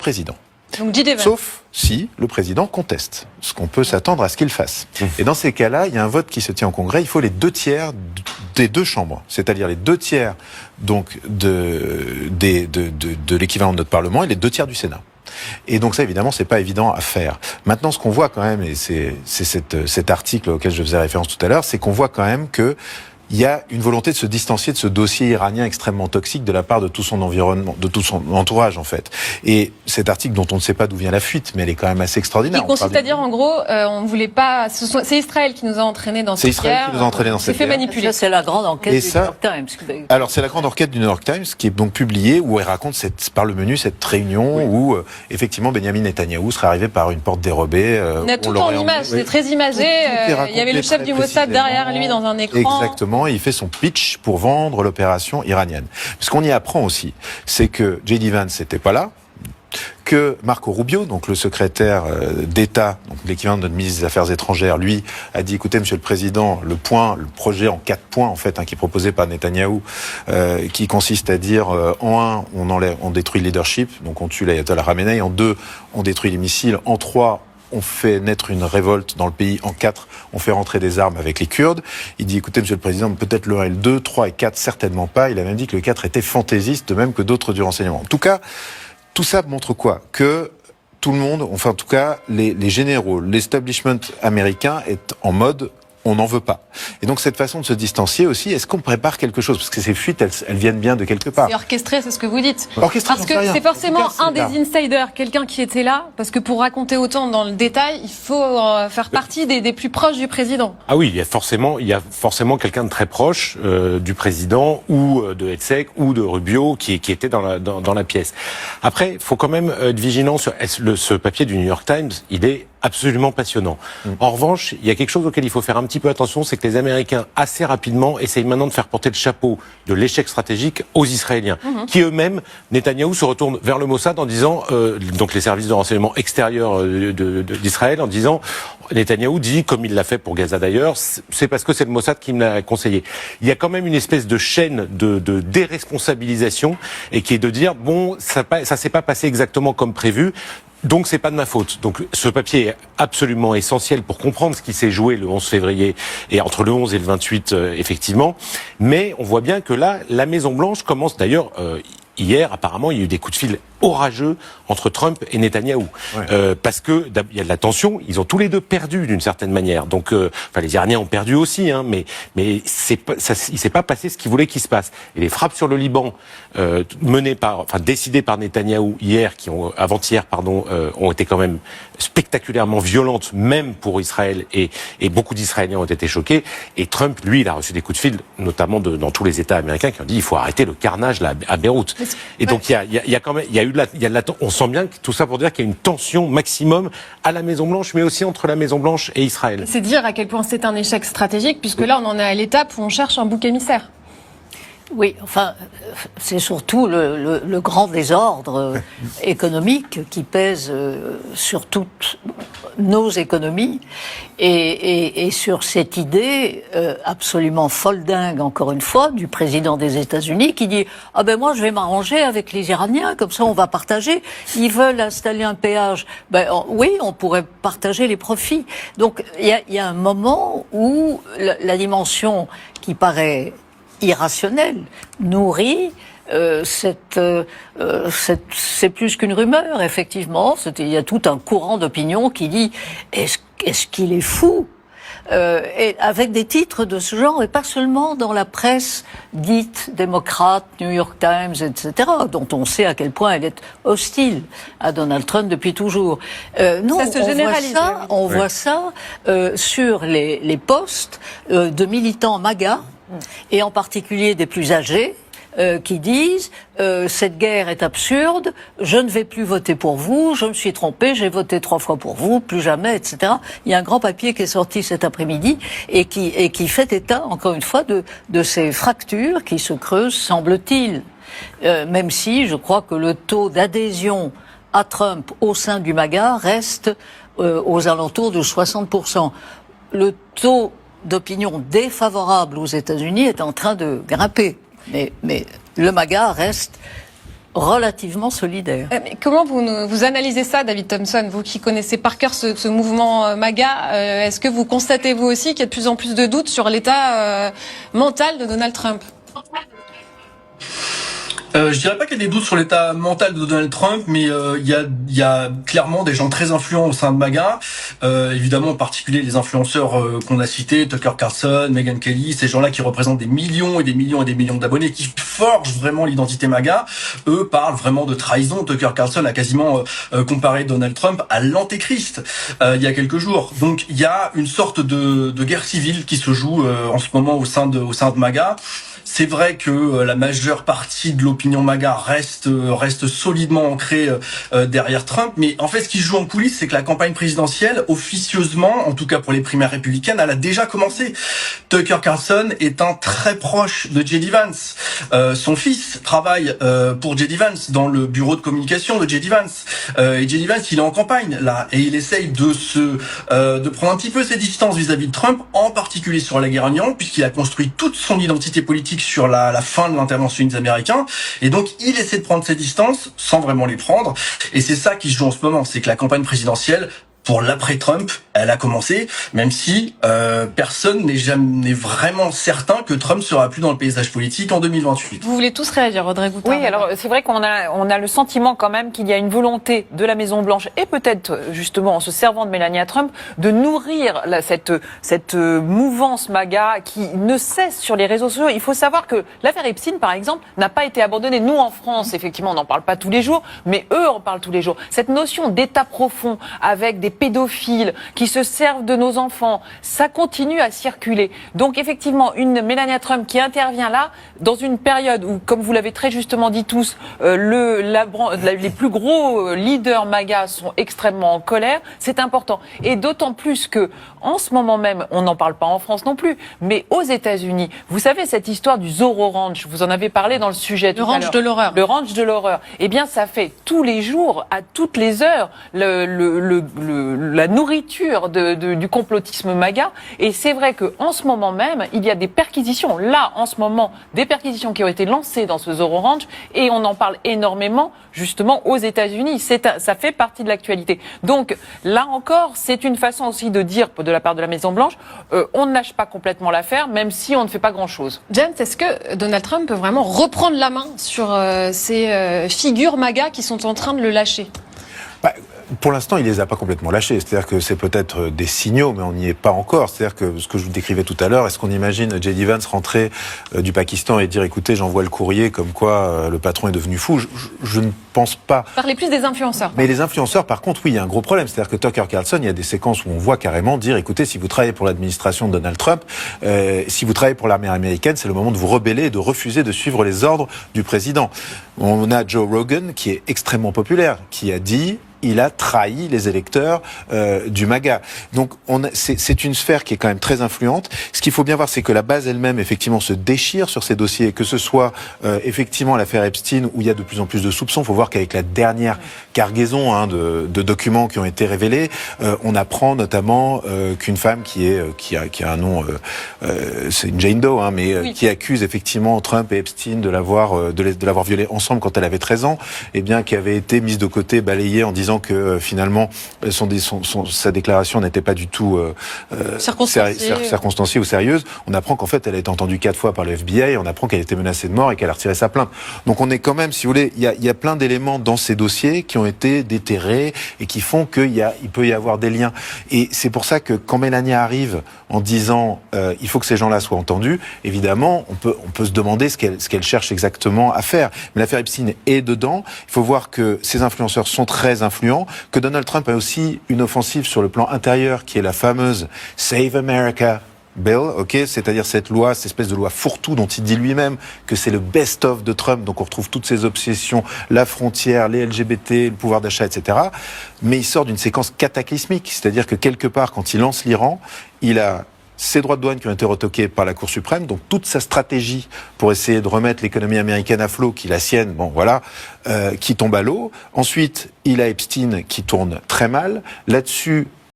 président. Donc J.D. Vance. Sauf si le président conteste, ce qu'on peut s'attendre à ce qu'il fasse. Et dans ces cas-là, il y a un vote qui se tient au Congrès, il faut les 2/3 des deux chambres, c'est-à-dire les 2/3 donc de l'équivalent de notre Parlement et les 2/3 du Sénat. Et donc ça, évidemment, c'est pas évident à faire. Maintenant, ce qu'on voit quand même, et c'est cet article auquel je faisais référence tout à l'heure, c'est qu'on voit quand même que il y a une volonté de se distancier de ce dossier iranien extrêmement toxique de la part de tout son environnement, de tout son entourage en fait. Et cet article dont on ne sait pas d'où vient la fuite, mais elle est quand même assez extraordinaire. Qui consiste à dire en gros, on ne voulait pas. C'est Israël qui nous a entraînés dans cette guerre. C'est Israël qui nous a entraînés dans cette guerre. C'est fait manipuler. Ça, c'est la grande enquête du New York Times. Alors c'est la grande enquête du New York Times qui est donc publiée où elle raconte par le menu cette réunion où effectivement Benjamin Netanyahou serait arrivé par une porte dérobée. On a tout en images, c'est très imagé. Il y avait le chef du Mossad derrière lui dans un écran. Exactement, et il fait son pitch pour vendre l'opération iranienne. Ce qu'on y apprend aussi, c'est que J.D. Vance n'était pas là, que Marco Rubio, donc le secrétaire d'État, donc l'équivalent de notre ministre des Affaires étrangères, lui, a dit, écoutez, Monsieur le Président, le projet en 4 points, en fait, qui est proposé par Netanyahou, qui consiste à dire, en 1, on détruit le leadership, donc on tue l'ayatollah Khamenei, en 2, on détruit les missiles, en 3, on fait naître une révolte dans le pays, en 4, on fait rentrer des armes avec les Kurdes. Il dit, écoutez, Monsieur le Président, peut-être le 1 et le 2, 3 et 4, certainement pas. Il a même dit que le 4 était fantaisiste, de même que d'autres du renseignement. En tout cas, tout ça montre quoi? Que tout le monde, enfin en tout cas, les généraux, l'establishment américain est en mode on n'en veut pas. Et donc cette façon de se distancier aussi, est-ce qu'on prépare quelque chose? Parce que ces fuites, elles viennent bien de quelque part. C'est orchestré, c'est ce que vous dites. Orchestré, parce que c'est forcément un des insiders, quelqu'un qui était là, parce que pour raconter autant dans le détail, il faut faire partie des plus proches du président. Ah oui, il y a forcément quelqu'un de très proche du président ou de Hetzek ou de Rubio qui était dans la pièce. Après, il faut quand même être vigilant sur ce papier du New York Times, il est absolument passionnant. En revanche, il y a quelque chose auquel il faut faire un petit peu attention, c'est que les Américains, assez rapidement, essayent maintenant de faire porter le chapeau de l'échec stratégique aux Israéliens, qui eux-mêmes, Netanyahou se retourne vers le Mossad en disant, donc les services de renseignement extérieurs d'Israël, en disant, Netanyahou dit, comme il l'a fait pour Gaza d'ailleurs, c'est parce que c'est le Mossad qui me l'a conseillé. Il y a quand même une espèce de chaîne de déresponsabilisation, et qui est de dire, bon, ça s'est pas passé exactement comme prévu, donc c'est pas de ma faute. Donc ce papier est absolument essentiel pour comprendre ce qui s'est joué le 11 février et entre le 11 et le 28 effectivement. Mais on voit bien que là, la Maison Blanche commence d'ailleurs hier, apparemment, il y a eu des coups de fil orageux entre Trump et Netanyahou. Ouais. Parce que il y a de la tension, ils ont tous les deux perdu d'une certaine manière. Donc, les Iraniens ont perdu aussi, hein, mais il s'est pas passé ce qu'ils voulaient qu'il se passe. Et les frappes sur le Liban, décidées par Netanyahou avant-hier, ont été quand même spectaculairement violentes, même pour Israël, et beaucoup d'Israéliens ont été choqués. Et Trump, lui, il a reçu des coups de fil, notamment dans tous les États américains, qui ont dit il faut arrêter le carnage là à Beyrouth. Et donc il y a quand même, on sent bien que tout ça pour dire qu'il y a une tension maximum à la Maison Blanche, mais aussi entre la Maison Blanche et Israël. C'est dire à quel point c'est un échec stratégique, puisque là on en est à l'étape où on cherche un bouc émissaire. Oui, enfin, c'est surtout le grand désordre économique qui pèse sur toutes nos économies et sur cette idée absolument folle dingue, encore une fois, du président des États-Unis qui dit « Ah ben moi je vais m'arranger avec les Iraniens, comme ça on va partager. Ils veulent installer un péage. Oui, on pourrait partager les profits. » Donc il y a un moment où la dimension qui paraît irrationnel, nourrit c'est plus qu'une rumeur, effectivement. Il y a tout un courant d'opinion qui dit est-ce qu'il est fou et avec des titres de ce genre, et pas seulement dans la presse dite démocrate, New York Times, etc., dont on sait à quel point elle est hostile à Donald Trump depuis toujours. Non, ça se généralise. On voit ça sur les posts de militants MAGA, et en particulier des plus âgés, qui disent cette guerre est absurde, je ne vais plus voter pour vous, je me suis trompé, j'ai voté 3 fois pour vous, plus jamais, etc. Il y a un grand papier qui est sorti cet après-midi et qui fait état, encore une fois, de ces fractures qui se creusent, semble-t-il. Même si je crois que le taux d'adhésion à Trump au sein du MAGA reste aux alentours de 60%. Le taux d'opinion défavorable aux États-Unis est en train de grimper. Mais le MAGA reste relativement solidaire. Mais comment vous analysez ça, David Thompson, vous qui connaissez par cœur ce mouvement MAGA, est-ce que vous constatez vous aussi qu'il y a de plus en plus de doutes sur l'état mental de Donald Trump ? Je dirais pas qu'il y a des doutes sur l'état mental de Donald Trump, mais il y a clairement des gens très influents au sein de MAGA. Évidemment, en particulier les influenceurs qu'on a cités, Tucker Carlson, Megyn Kelly, ces gens-là qui représentent des millions et des millions et des millions d'abonnés, qui forgent vraiment l'identité MAGA. Eux parlent vraiment de trahison. Tucker Carlson a quasiment comparé Donald Trump à l'antéchrist il y a quelques jours. Donc il y a une sorte de guerre civile qui se joue en ce moment au sein de MAGA. C'est vrai que la majeure partie de l'opinion MAGA reste solidement ancrée derrière Trump, mais en fait ce qui se joue en coulisses, c'est que la campagne présidentielle, officieusement, en tout cas pour les primaires républicaines, elle a déjà commencé. Tucker Carlson est un très proche de J.D. Vance. Son fils travaille pour J.D. Vance dans le bureau de communication de J.D. Vance. Et J.D. Vance, il est en campagne là, et il essaye de prendre un petit peu ses distances vis-à-vis de Trump, en particulier sur la guerre en Iran, puisqu'il a construit toute son identité politique sur la fin de l'interventionnisme américain, et donc il essaie de prendre ses distances sans vraiment les prendre, et c'est ça qui se joue en ce moment, c'est que la campagne présidentielle pour l'après-Trump, elle a commencé, même si personne n'est vraiment certain que Trump sera plus dans le paysage politique en 2028. Vous voulez tous réagir, Audrey Goutard? Oui, alors c'est vrai qu'on a le sentiment quand même qu'il y a une volonté de la Maison-Blanche, et peut-être justement en se servant de Melania Trump, de nourrir cette mouvance MAGA qui ne cesse sur les réseaux sociaux. Il faut savoir que l'affaire Epstein, par exemple, n'a pas été abandonnée. Nous, en France, effectivement, on n'en parle pas tous les jours, mais eux en parlent tous les jours. Cette notion d'état profond avec des pédophiles qui se servent de nos enfants, ça continue à circuler. Donc effectivement, une Melania Trump qui intervient là, dans une période où, comme vous l'avez très justement dit tous, les plus gros leaders MAGA sont extrêmement en colère, c'est important. Et d'autant plus que, en ce moment même, on n'en parle pas en France non plus, mais aux États-Unis, vous savez cette histoire du Zorro Ranch, vous en avez parlé dans le sujet tout à l'heure. Le ranch de l'horreur. Le ranch de l'horreur. Eh bien, ça fait tous les jours, à toutes les heures, la nourriture du complotisme MAGA. Et c'est vrai qu'en ce moment même, il y a des perquisitions. Là, en ce moment, des perquisitions qui ont été lancées dans ce Zorro Ranch, et on en parle énormément, justement, aux États-Unis. Ça fait partie de l'actualité. Donc, là encore, c'est une façon aussi de dire, de la part de la Maison-Blanche, on ne lâche pas complètement l'affaire, même si on ne fait pas grand-chose. James, est-ce que Donald Trump peut vraiment reprendre la main sur ces figures MAGA qui sont en train de le lâcher? Pour l'instant, il les a pas complètement lâchés. C'est-à-dire que c'est peut-être des signaux, mais on n'y est pas encore. C'est-à-dire que ce que je vous décrivais tout à l'heure, est-ce qu'on imagine J.D. Vance rentrer du Pakistan et dire, écoutez, j'envoie le courrier comme quoi le patron est devenu fou? Je ne pense pas. Parlez plus des influenceurs. Mais les influenceurs, par contre, oui, il y a un gros problème. C'est-à-dire que Tucker Carlson, il y a des séquences où on voit carrément dire, écoutez, si vous travaillez pour l'administration de Donald Trump, si vous travaillez pour l'armée américaine, c'est le moment de vous rebeller et de refuser de suivre les ordres du président. On a Joe Rogan, qui est extrêmement populaire, qui a dit, il a trahi les électeurs du MAGA. Donc c'est une sphère qui est quand même très influente. Ce qu'il faut bien voir, c'est que la base elle-même, effectivement, se déchire sur ces dossiers, que ce soit effectivement l'affaire Epstein, où il y a de plus en plus de soupçons. Il faut voir qu'avec la dernière cargaison de documents qui ont été révélés, on apprend notamment qu'une femme qui a un nom, c'est une Jane Doe, mais oui, qui accuse effectivement Trump et Epstein de l'avoir violée ensemble quand elle avait 13 ans, et bien qui avait été mise de côté, balayée en disant que finalement sa déclaration n'était pas du tout circonstanciée ou sérieuse. On apprend qu'en fait elle a été entendue 4 fois par le FBI, on apprend qu'elle était menacée de mort et qu'elle a retiré sa plainte. Donc on est quand même, si vous voulez, il y a plein d'éléments dans ces dossiers qui ont été déterrés et qui font qu'il peut y avoir des liens. Et c'est pour ça que quand Melania arrive en disant il faut que ces gens-là soient entendus, évidemment on peut se demander ce qu'elle cherche exactement à faire. Mais l'affaire Epstein est dedans. Il faut voir que ces influenceurs sont très influents, que Donald Trump a aussi une offensive sur le plan intérieur qui est la fameuse Save America Bill, c'est-à-dire cette espèce de loi fourre-tout dont il dit lui-même que c'est le best-of de Trump, donc on retrouve toutes ces obsessions, la frontière, les LGBT, le pouvoir d'achat, etc. Mais il sort d'une séquence cataclysmique, c'est-à-dire que quelque part, quand il lance l'Iran, il a ses droits de douane qui ont été retoqués par la Cour suprême, donc toute sa stratégie pour essayer de remettre l'économie américaine à flot, qui est la sienne, qui tombe à l'eau. Ensuite, il a Epstein qui tourne très mal. Là-dessus,